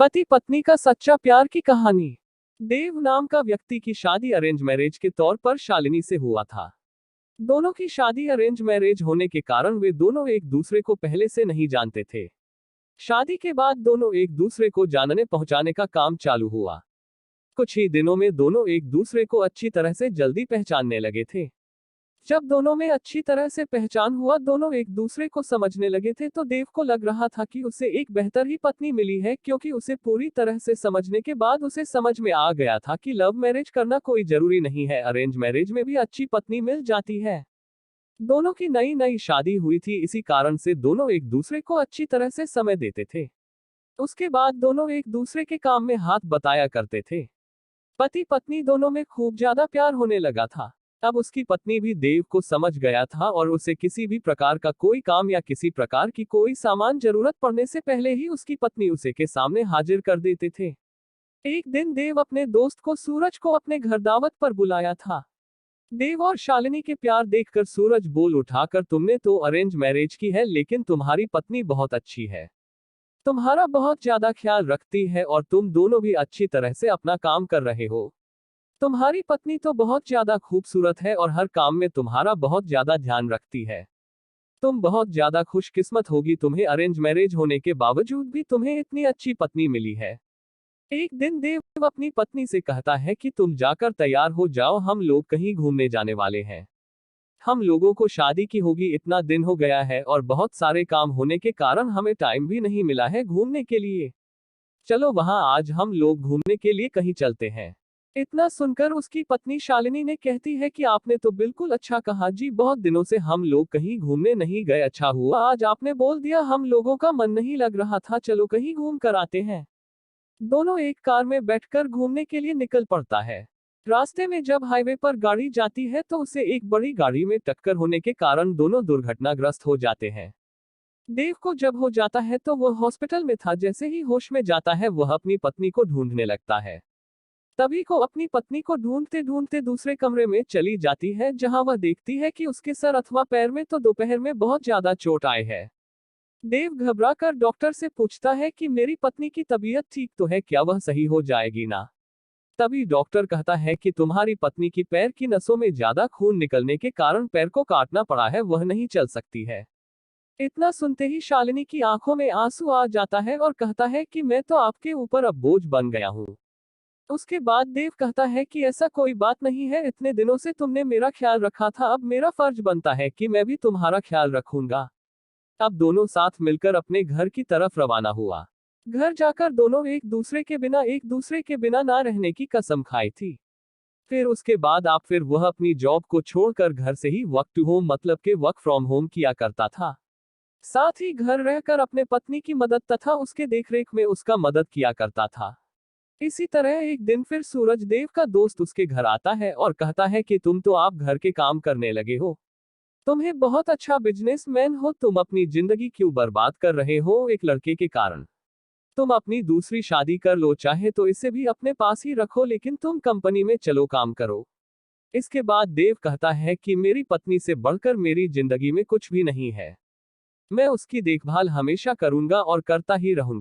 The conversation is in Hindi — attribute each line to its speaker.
Speaker 1: पति पत्नी का सच्चा प्यार की कहानी। देव नाम का व्यक्ति की शादी अरेंज मैरिज के तौर पर शालिनी से हुआ था। दोनों की शादी अरेंज मैरिज होने के कारण वे दोनों एक दूसरे को पहले से नहीं जानते थे। शादी के बाद दोनों एक दूसरे को जानने पहुंचाने का काम चालू हुआ। कुछ ही दिनों में दोनों एक दूसरे को अच्छी तरह से जल्दी पहचानने लगे थे। जब दोनों में अच्छी तरह से पहचान हुआ, दोनों एक दूसरे को समझने लगे थे, तो देव को लग रहा था कि उसे एक बेहतर ही पत्नी मिली है, क्योंकि उसे पूरी तरह से समझने के बाद उसे समझ में आ गया था कि लव मैरिज करना कोई जरूरी नहीं है, अरेंज मैरिज में भी अच्छी पत्नी मिल जाती है। दोनों की नई नई शादी हुई थी, इसी कारण से दोनों एक दूसरे को अच्छी तरह से समय देते थे। उसके बाद दोनों एक दूसरे के काम में हाथ बटाया करते थे। पति पत्नी दोनों में खूब ज्यादा प्यार होने लगा था। अब उसकी पत्नी भी देव को समझ गया था और उसे किसी भी प्रकार का कोई काम या किसी प्रकार की कोई सामान जरूरत पड़ने से पहले ही उसकी पत्नी उसे के सामने हाजिर कर देते थे। एक दिन देव अपने दोस्त को सूरज को अपने घर दावत पर बुलाया था। देव और शालिनी के प्यार देखकर सूरज बोल उठाकर, तुमने तो अरेंज मैरिज की है, लेकिन तुम्हारी पत्नी बहुत अच्छी है, तुम्हारा बहुत ज्यादा ख्याल रखती है और तुम दोनों भी अच्छी तरह से अपना काम कर रहे हो। तुम्हारी पत्नी तो बहुत ज्यादा खूबसूरत है और हर काम में तुम्हारा बहुत ज्यादा ध्यान रखती है। तुम बहुत ज्यादा खुशकिस्मत होगी, तुम्हें अरेंज मैरिज होने के बावजूद भी तुम्हें इतनी अच्छी पत्नी मिली है। एक दिन देव अपनी पत्नी से कहता है कि तुम जाकर तैयार हो जाओ, हम लोग कहीं घूमने जाने वाले हैं। हम लोगों को शादी की होगी, इतना दिन हो गया है और बहुत सारे काम होने के कारण हमें टाइम भी नहीं मिला है घूमने के लिए। चलो वहां आज हम लोग घूमने के लिए कहीं चलते हैं। इतना सुनकर उसकी पत्नी शालिनी ने कहती है कि आपने तो बिल्कुल अच्छा कहा जी, बहुत दिनों से हम लोग कहीं घूमने नहीं गए, अच्छा हुआ आज आपने बोल दिया, हम लोगों का मन नहीं लग रहा था, चलो कहीं घूम कर आते हैं। दोनों एक कार में बैठकर घूमने के लिए निकल पड़ता है। रास्ते में जब हाईवे पर गाड़ी जाती है तो उसे एक बड़ी गाड़ी में टक्कर होने के कारण दोनों दुर्घटनाग्रस्त हो जाते हैं। देव को जब हो जाता है तो वह हॉस्पिटल में था, जैसे ही होश में जाता है वह अपनी पत्नी को ढूंढने लगता है। तभी को अपनी पत्नी को ढूंढते ढूंढते दूसरे कमरे में चली जाती है, जहां वह देखती है कि उसके सर अथवा पैर में तो दोपहर में बहुत ज्यादा चोट आई है। देव घबरा कर डॉक्टर से पूछता है कि मेरी पत्नी की तबीयत ठीक तो है, क्या वह सही हो जाएगी ना। तभी डॉक्टर कहता है कि तुम्हारी पत्नी की पैर की नसों में ज्यादा खून निकलने के कारण पैर को काटना पड़ा है, वह नहीं चल सकती है। इतना सुनते ही शालिनी की आंखों में आंसू आ जाता है और कहता है कि मैं तो आपके ऊपर अब बोझ बन गया हूँ। उसके बाद देव कहता है कि ऐसा कोई बात नहीं है, इतने दिनों से तुमने मेरा ख्याल रखा था, अब मेरा फर्ज बनता है कि मैं भी तुम्हारा ख्याल रखूंगा। अब दोनों साथ मिलकर अपने घर की तरफ रवाना हुआ। घर जाकर दोनों एक दूसरे के बिना ना रहने की कसम खाई थी। फिर उसके बाद फिर वह अपनी जॉब को छोड़कर घर से ही वर्क टू होम मतलब के वर्क फ्रॉम होम किया करता था। साथ ही घर रहकर अपने पत्नी की मदद तथा उसके देखरेख में उसका मदद किया करता था। इसी तरह एक दिन फिर सूरज देव का दोस्त उसके घर आता है और कहता है कि तुम तो आप घर के काम करने लगे हो, तुम्हें बहुत अच्छा बिजनेसमैन हो, तुम अपनी जिंदगी क्यों बर्बाद कर रहे हो एक लड़के के कारण। तुम अपनी दूसरी शादी कर लो, चाहे तो इसे भी अपने पास ही रखो, लेकिन तुम कंपनी में चलो काम करो। इसके बाद देव कहता है कि मेरी पत्नी से बढ़कर मेरी जिंदगी में कुछ भी नहीं है, मैं उसकी देखभाल हमेशा करूंगा और करता ही रहूंगा।